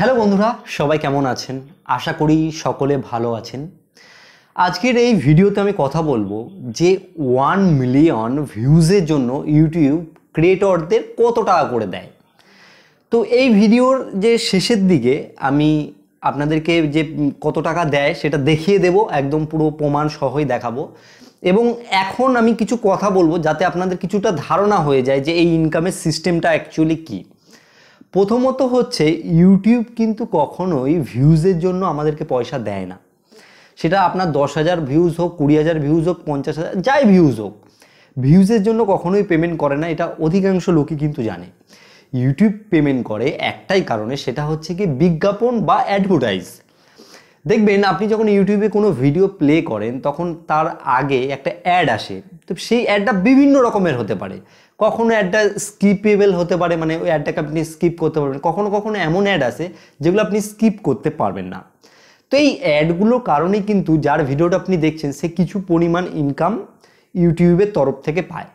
Hello বন্ধুরা, সবাই কেমন আছেন? আশা করি সকলে ভালো আছেন। আজকের এই ভিডিওতে আমি কথা বলবো যে 1 মিলিয়ন ভিউজের জন্য ইউটিউব ক্রিয়েটরদের কত টাকা করে দেয়। তো এই ভিডিওর যে শেষের দিকে আমি আপনাদেরকে যে কত টাকা দেয় সেটা দেখিয়ে দেব, একদম পুরো প্রমাণ সহই দেখাবো। এবং এখন আমি কিছু কথা বলবো যাতে আপনাদের কিছুটা ধারণা হয়ে যায় যে এই ইনকামের সিস্টেমটা অ্যাকচুয়ালি কী। প্রথমত হচ্ছে ইউটিউব কিন্তু কখনোই ভিউজের জন্য আমাদেরকে পয়সা দেয় না। সেটা আপনার 10,000 ভিউজ হোক, 20,000 ভিউজ হোক, 50,000 যাই ভিউজ হোক, ভিউজের জন্য কখনোই পেমেন্ট করে না। এটা অধিকাংশ লোকই কিন্তু জানে। ইউটিউব পেমেন্ট করে একটাই কারণে, সেটা হচ্ছে কি বিজ্ঞাপন বা অ্যাডভার্টাইজ। দেখবেন আপনি যখন ইউটিউবে কোনো ভিডিও প্লে করেন তখন তার আগে একটা অ্যাড আসে। তো সেই অ্যাডটা বিভিন্ন রকমের হতে পারে। কখনো অ্যাডটা স্কিপেবল হতে পারে, মানে ওই অ্যাডটাকে আপনি স্কিপ করতে পারবেন। কখনো কখনো এমন অ্যাড আসে যেগুলো আপনি স্কিপ করতে পারবেন না। তো এই অ্যাডগুলোর কারণেই কিন্তু যার ভিডিওটা আপনি দেখছেন সে কিছু পরিমাণ ইনকাম ইউটিউবের তরফ থেকে পায়।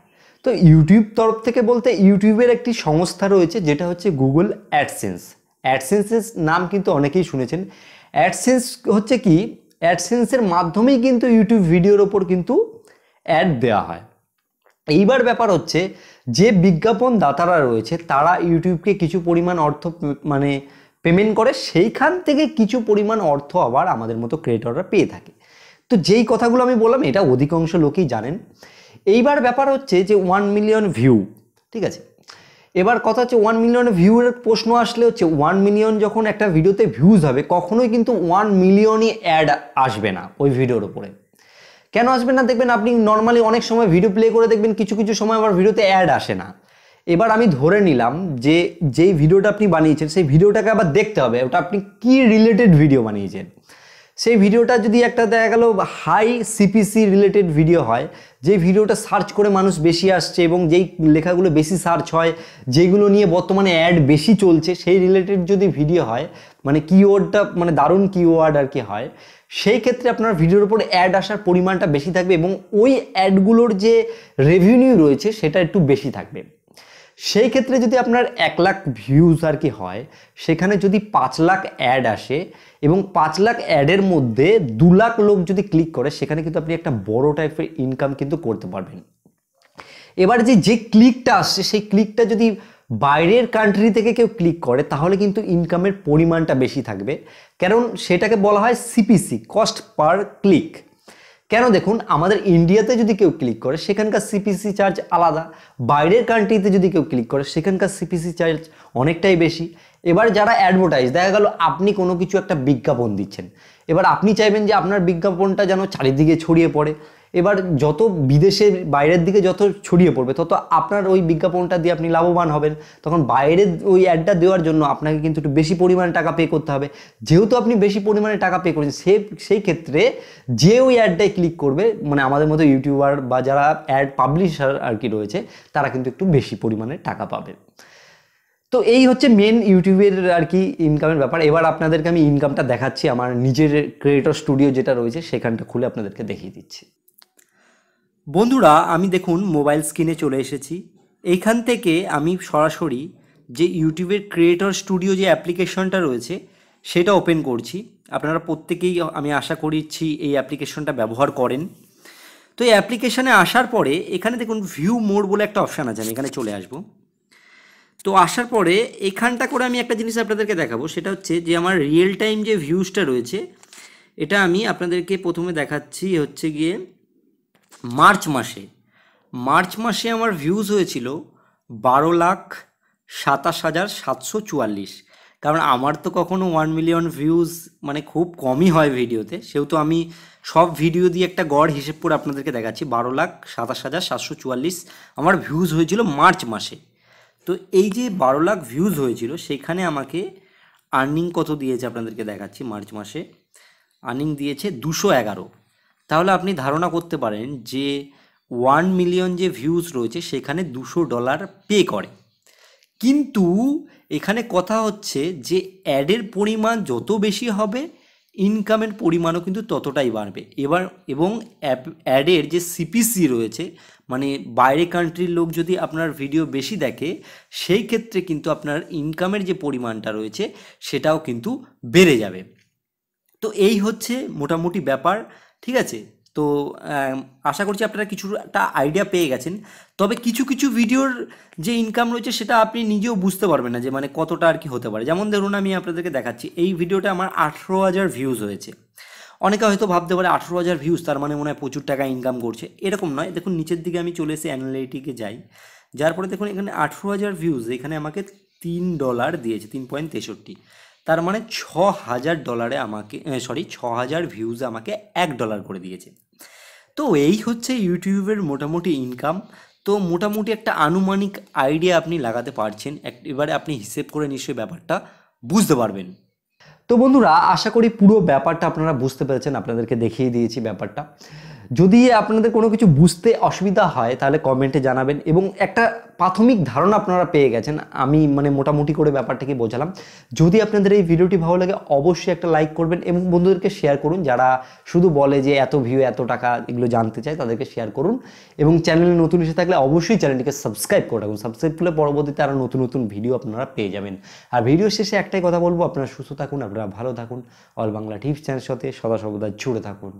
তো ইউটিউব তরফ থেকে বলতে ইউটিউবের একটি সংস্থা রয়েছে যেটা হচ্ছে গুগল অ্যাডসেন্স। অ্যাডসেন্সের নাম কিন্তু অনেকেই শুনেছেন। অ্যাডসেন্স হচ্ছে কি, অ্যাডসেন্সের মাধ্যমেই কিন্তু ইউটিউব ভিডিওর ওপর কিন্তু অ্যাড দেওয়া হয়। এইবার ব্যাপার হচ্ছে যে বিজ্ঞাপন দাতারা রয়েছে তারা ইউটিউবকে কিছু পরিমাণ অর্থ মানে পেমেন্ট করে, সেইখান থেকে কিছু পরিমাণ অর্থ আবার আমাদের মতো ক্রিয়েটররা পেয়ে থাকে। তো যেই কথাগুলো আমি বললাম এটা অধিকাংশ লোকেই জানেন। এইবার ব্যাপার হচ্ছে যে 1 মিলিয়ন ভিউ, ঠিক আছে। এবার কথা হচ্ছে 1 মিলিয়ন ভিউয়ের প্রশ্ন আসলে হচ্ছে 1 মিলিয়ন যখন একটা ভিডিওতে ভিউজ হবে কখনোই কিন্তু 1 মিলিয়নই অ্যাড আসবে না ওই ভিডিওর উপরে। কেন আসবে না? দেখবেন আপনি নর্মালি অনেক সময় ভিডিও প্লে করে দেখবেন কিছু কিছু সময় আবার ভিডিওতে অ্যাড আসে না। এবার আমি ধরে নিলাম যে যেই ভিডিওটা আপনি বানিয়েছেন সেই ভিডিওটাকে আবার দেখতে হবে ওটা আপনি কি রিলেটেড ভিডিও বানিয়েছেন। সেই ভিডিওটা যদি একটা দেখা গেল হাই সিপিসি রিলেটেড ভিডিও হয়, যে ভিডিওটা সার্চ করে মানুষ বেশি আসছে এবং যেই লেখাগুলো বেশি সার্চ হয়, যেগুলো নিয়ে বর্তমানে অ্যাড বেশি চলছে, সেই রিলেটেড যদি ভিডিও হয়, মানে কিওয়ার্ডটা মানে দারুণ কিওয়ার্ড আর কি হয়, সেই ক্ষেত্রে আপনার ভিডিওর উপর অ্যাড আসার পরিমাণটা বেশি থাকবে এবং ওই অ্যাডগুলোর যে রেভিনিউ রয়েছে সেটা একটু বেশি থাকবে। সেই ক্ষেত্রে যদি আপনার 1 লাখ ভিউজ আর কি হয়, সেখানে যদি 5 লাখ অ্যাড আসে এবং 5 লাখ অ্যাডের মধ্যে 2 লাখ লোক যদি ক্লিক করে, সেখানে কিন্তু আপনি একটা বড় টাইপের ইনকাম কিন্তু করতে পারবেন। এবার যে ক্লিকটা আসছে সেই ক্লিকটা যদি বাইরের কান্ট্রি থেকে কেউ ক্লিক করে তাহলে কিন্তু ইনকামের পরিমাণটা বেশি থাকবে, কারণ সেটাকে বলা হয় সিপিসি, কস্ট পার ক্লিক। কেন দেখুন, আমাদের ইন্ডিয়াতে যদি কেউ ক্লিক করে সেখানকার সিপিসি চার্জ আলাদা, বাইরের কান্ট্রিতে যদি কেউ ক্লিক করে সেখানকার সিপিসি চার্জ অনেকটাই বেশি। এবার যারা অ্যাডভার্টাইজ, দেখা গেল আপনি কোনো কিছু একটা বিজ্ঞাপন দিচ্ছেন, এবার আপনি চাইবেন যে আপনার বিজ্ঞাপনটা যেন চারিদিকে ছড়িয়ে পড়ে। এবার যত বিদেশে বাইরের দিকে যত ছড়িয়ে পড়বে তত আপনার ওই বিজ্ঞাপনটা দিয়ে আপনি লাভবান হবেন। তখন বাইরের ওই অ্যাডটা দেওয়ার জন্য আপনাকে কিন্তু একটু বেশি পরিমাণে টাকা পে করতে হবে। যেহেতু আপনি বেশি পরিমাণে টাকা পে করেছেন, সেই ক্ষেত্রে যে ওই অ্যাডটায় ক্লিক করবে, মানে আমাদের মতো ইউটিউবার বা যারা অ্যাড পাবলিশার আর কি রয়েছে, তারা কিন্তু একটু বেশি পরিমাণে টাকা পাবে। তো এই হচ্ছে মেন ইউটিউবের আর কি ইনকামের ব্যাপার। এবার আপনাদেরকে আমি ইনকামটা দেখাচ্ছি, আমার নিজের ক্রিয়েটর স্টুডিও যেটা রয়েছে সেখানটা খুলে আপনাদেরকে দেখিয়ে দিচ্ছি। বন্ধুরা, আমি দেখুন মোবাইল স্ক্রিনে চলে এসেছি। এইখান থেকে আমি সরাসরি যে ইউটিউবের ক্রিয়েটর স্টুডিও যে অ্যাপ্লিকেশনটা রয়েছে সেটা ওপেন করছি। আপনারা প্রত্যেকেই আমি আশা করছি এই অ্যাপ্লিকেশনটা ব্যবহার করেন। তো এই অ্যাপ্লিকেশানে আসার পরে এখানে দেখুন ভিউ মোড বলে একটা অপশান আছে, আমি এখানে চলে আসবো। তো আসার পরে এখানটা করে আমি একটা জিনিস আপনাদেরকে দেখাবো, সেটা হচ্ছে যে আমার রিয়েল টাইম যে ভিউজটা রয়েছে এটা আমি আপনাদেরকে প্রথমে দেখাচ্ছি। হচ্ছে গিয়ে মার্চ মাসে আমার ভিউজ হয়েছিল 12,27,744। কারণ আমার তো কখনো 1 মিলিয়ন ভিউজ মানে খুব কমই হয় ভিডিওতে, সেহেতু আমি সব ভিডিও দিয়ে একটা গড় হিসেব করে আপনাদেরকে দেখাচ্ছি। 12,27,744 আমার ভিউজ হয়েছিল মার্চ মাসে। তো এই যে 12 লাখ ভিউজ হয়েছিল সেখানে আমাকে আর্নিং কত দিয়েছে আপনাদেরকে দেখাচ্ছি। মার্চ মাসে আর্নিং দিয়েছে 211। তাহলে আপনি ধারণা করতে পারেন যে 1 মিলিয়ন যে ভিউজ রয়েছে সেখানে $200 পে করে। কিন্তু এখানে কথা হচ্ছে যে অ্যাডের পরিমাণ যত বেশি হবে ইনকামের পরিমাণও কিন্তু ততটাই বাড়বে। এবং অ্যাডের যে সিপিসি রয়েছে, মানে বাইরে কান্ট্রির লোক যদি আপনার ভিডিও বেশি দেখে, সেই ক্ষেত্রে কিন্তু আপনার ইনকামের যে পরিমাণটা রয়েছে সেটাও কিন্তু বেড়ে যাবে। তো এই হচ্ছে মোটামুটি ব্যাপার, ঠিক আছে? তো আশা করছি আপনারা কিছুটা আইডিয়া পেয়ে গেছেন। তবে কিছু কিছু ভিডিওর যে ইনকাম রয়েছে সেটা আপনি নিজেও বুঝতে পারবেন না যে মানে কতটা আর কি হতে পারে। যেমন ধরুন আমি আপনাদেরকে দেখাচ্ছি, এই ভিডিওটা আমার 18,000 ভিউজ হয়েছে। অনেকে হয়তো ভাবতে পারে 18,000 ভিউজ তার মানে মনে হয় প্রচুর টাকা ইনকাম করছে, এরকম নয়। দেখুন নিচের দিকে আমি চলে এসে অ্যানালিটিকে যাই, যার পরে দেখুন এখানে 18,000 ভিউজ, এখানে আমাকে $3 দিয়েছে, 3.63। তার মানে $6,000 আমাকে, সরি, 6,000 ভিউজে আমাকে $1 করে দিয়েছে। তো এই হচ্ছে ইউটিউবের মোটামুটি ইনকাম। তো মোটামুটি একটা আনুমানিক আইডিয়া আপনি লাগাতে পারছেন, এবারে আপনি হিসেব করে নিশ্চয়ই ব্যাপারটা বুঝতে পারবেন। তো বন্ধুরা, আশা করি পুরো ব্যাপারটা আপনারা বুঝতে পেরেছেন, আপনাদেরকে দেখিয়ে দিয়েছি ব্যাপারটা। যদি আপনাদের কোনো কিছু বুঝতে অসুবিধা হয় তাহলে কমেন্টে জানাবেন, এবং একটা প্রাথমিক ধারণা আপনারা পেয়ে গেছেন, আমি মানে মোটামুটি করে ব্যাপারটাকে বোঝালাম। যদি আপনাদের এই ভিডিওটি ভালো লাগে অবশ্যই একটা লাইক করবেন এবং বন্ধুদেরকে শেয়ার করুন, যারা শুধু বলে যে এত ভিউ এত টাকা এগুলো জানতে চায় তাদেরকে শেয়ার করুন। এবং চ্যানেলে নতুন এসে থাকলে অবশ্যই চ্যানেলটিকে সাবস্ক্রাইব করে রাখুন, সাবস্ক্রাইব করলে পরবর্তীতে আরও নতুন নতুন ভিডিও আপনারা পেয়ে যাবেন। আর ভিডিও শেষে একটাই কথা বলবো, আপনারা সুস্থ থাকুন, আপনারা ভালো থাকুন, অল বাংলা টিপস চ্যানেলের সাথে সদা সর্বদা জুড়ে থাকুন।